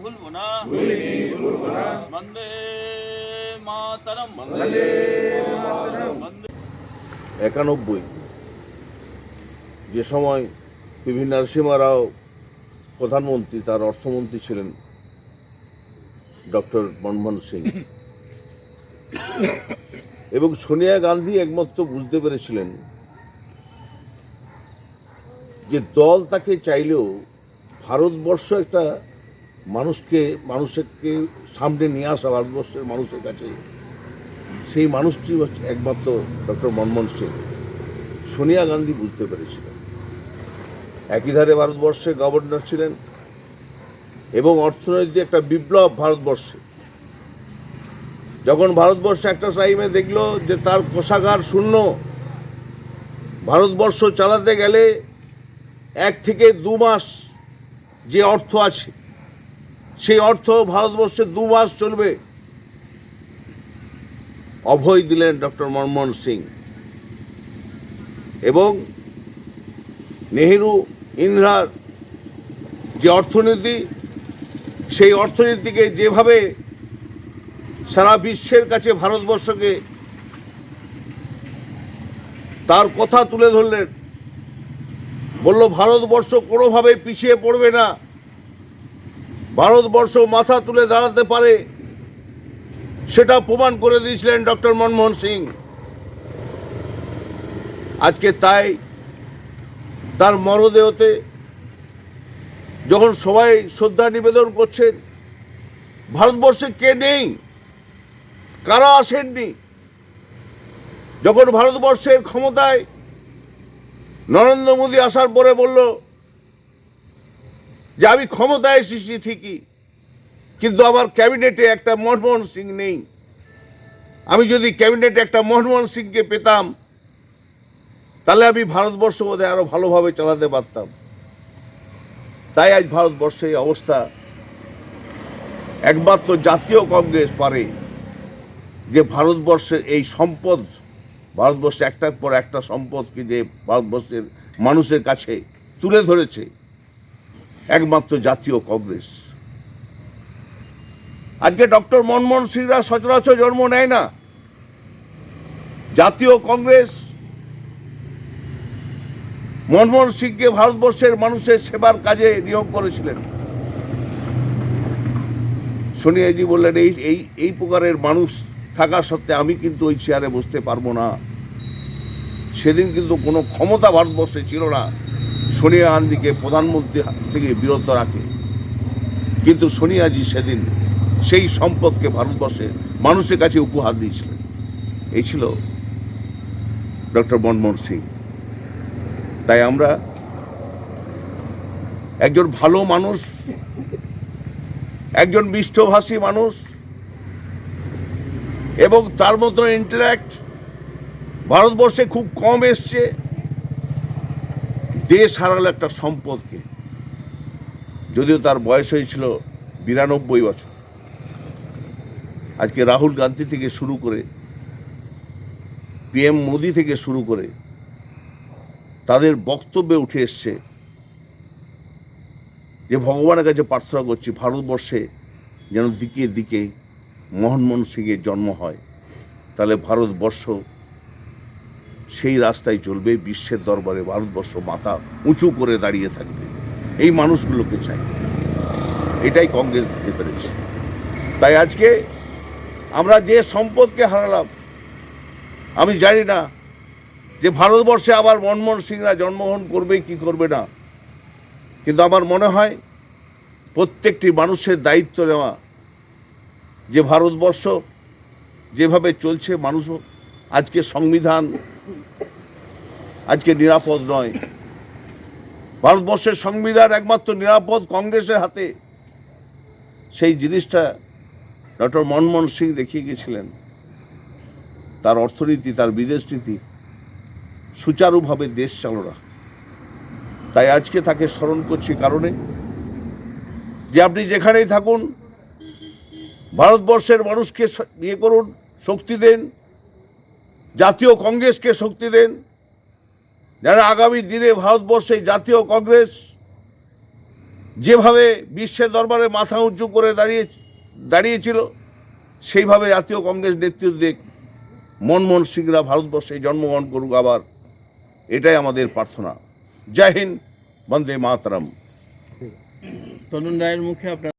ভুলবো না। বন্দে মাতরম। 91 যে সময় পিভি নরসিমহা রাও প্রধানমন্ত্রী, তার অর্থমন্ত্রী ছিলেন ডক্টর মনমোহন সিং, এবং সোনিয়া গান্ধী একমাত্র বুঝতে পেরেছিলেন যে দল তাকে চাইলেও ভারতবর্ষ একটা মানুষকে সামনে নিয়ে আসা, ভারতবর্ষের মানুষের কাছে সেই মানুষটি হচ্ছে একমাত্র ডক্টর মনমোহন সিং। সোনিয়া গান্ধী বুঝতে পেরেছিলেন। একই ধারে ভারতবর্ষের গভর্নর ছিলেন এবং অর্থনৈতিক একটা বিপ্লব ভারতবর্ষে। যখন ভারতবর্ষ একটা টাইমে দেখলো যে তার কোষাগার শূন্য, ভারতবর্ষ চালাতে গেলে 1 থেকে 2 মাস যে অর্থ আছে সেই অর্থ ভারতবর্ষে 2 মাস চলবে, অভয় দিলেন ডক্টর মনমোহন সিং। এবং নেহেরু ইন্দিরার যে অর্থনীতি, সেই অর্থনীতিকে যেভাবে সারা বিশ্বের কাছে ভারতবর্ষকে তার কথা তুলে ধরলেন, বলল ভারতবর্ষ কোনোভাবে পিছিয়ে পড়বে না, ভারতবর্ষ মাথা তুলে দাঁড়াতে পারে, সেটা প্রমাণ করে দিয়েছিলেন ডক্টর মনমোহন সিং। আজকে তাই তার মরদেহতে যখন সবাই শ্রদ্ধা নিবেদন করছেন, ভারতবর্ষে কে নেই, কারা আসেননি? যখন ভারতবর্ষের ক্ষমতায় নরেন্দ্র মোদী আসার পরে বলল যে আমি ক্ষমতায় এসেছি ঠিকই, কিন্তু আমার ক্যাবিনেটে একটা মনমোহন সিং নেই। আমি যদি ক্যাবিনেটে একটা মনমোহন সিংকে পেতাম, তাহলে আমি ভারতবর্ষ বোধহয় আরো ভালোভাবে চালাতে পারতাম। তাই আজ ভারতবর্ষের এই অবস্থা। একমাত্র জাতীয় কংগ্রেস পারে যে ভারতবর্ষের এই সম্পদ, ভারতবর্ষে একটার পর একটা সম্পদকে যে ভারতবর্ষের মানুষের কাছে তুলে ধরেছে, একমাত্র জাতীয় কংগ্রেস। আজকে ডক্টর মনমোহন সিংরা সচরাচর জন্ম নেয় না। জাতীয় কংগ্রেস মনমোহন সিংকে ভারতবর্ষের মানুষের সেবার কাজে নিয়োগ করেছিলেন। সোনিয়াজি বললেন এই প্রকারের মানুষ থাকা সত্ত্বে আমি কিন্তু ওই চেয়ারে বসতে পারবো না। সেদিন কিন্তু কোনো ক্ষমতা ভারতবর্ষে ছিল না সোনিয়া গান্ধীকে প্রধানমন্ত্রী থেকে বিরত রাখে, কিন্তু সোনিয়াজি সেদিন সেই সম্পদকে ভারতবর্ষের মানুষের কাছে উপহার দিয়েছিলেন। এই ছিল ডক্টর মনমোহন সিং। তাই আমরা একজন ভালো মানুষ, একজন মিষ্টভাষী মানুষ এবং তার মতো ইন্টালেক্ট ভারতবর্ষে খুব কম এসছে, দেশ হারালো একটা সম্পদকে। যদিও তার বয়স হয়েছিল 92 বছর। আজকে রাহুল গান্ধী থেকে শুরু করে PM মোদি থেকে শুরু করে তাদের বক্তব্যে উঠে এসছে যে ভগবানের কাছে প্রার্থনা করছি ভারতবর্ষে যেন দিকে দিকে মনমোহন সিংয়ের জন্ম হয়, তাহলে ভারতবর্ষ সেই রাস্তায় চলবে, বিশ্বের দরবারে ভারতবর্ষ মাথা উঁচু করে দাঁড়িয়ে থাকবে। এই মানুষগুলোকে চাই, এটাই কংগ্রেস দিতে পেরেছে। তাই আজকে আমরা যে সম্পদকে হারালাম, আমি জানি না যে ভারতবর্ষে আবার মনমোহন সিংরা জন্মগ্রহণ করবে কি করবে না, কিন্তু আমার মনে হয় প্রত্যেকটি মানুষের দায়িত্ব নেওয়া যে ভারতবর্ষ যেভাবে চলছে, মানুষও আজকে সংবিধান আজকে নিরাপদ নয়। ভারতবর্ষের সংবিধান একমাত্র নিরাপদ কংগ্রেসের হাতে। সেই জিনিসটা ডক্টর মনমোহন সিং দেখিয়ে গেছিলেন। তার অর্থনীতি, তার বিদেশ নীতি সুচারুভাবে দেশ চালনা। তাই আজকে তাকে স্মরণ করছি কারণে যে আপনি যেখানেই থাকুন ভারতবর্ষের মানুষকে ইয়ে করুন, শক্তি দেন, জাতীয় কংগ্রেসকে শক্তি দেন, যেন আগামী দিনে ভারতবর্ষে জাতীয় কংগ্রেস যেভাবে বিশ্বের দরবারে মাথা উঁচু করে দাঁড়িয়েছিল, সেইভাবে জাতীয় কংগ্রেস নেতৃত্বে মনমোহন সিংরা ভারতবর্ষে জন্মগ্রহণ করুক আবার, এটাই আমাদের প্রার্থনা। জয় হিন্দ, বন্দে মাতরম। তরুণ রায়ের মুখে আপনার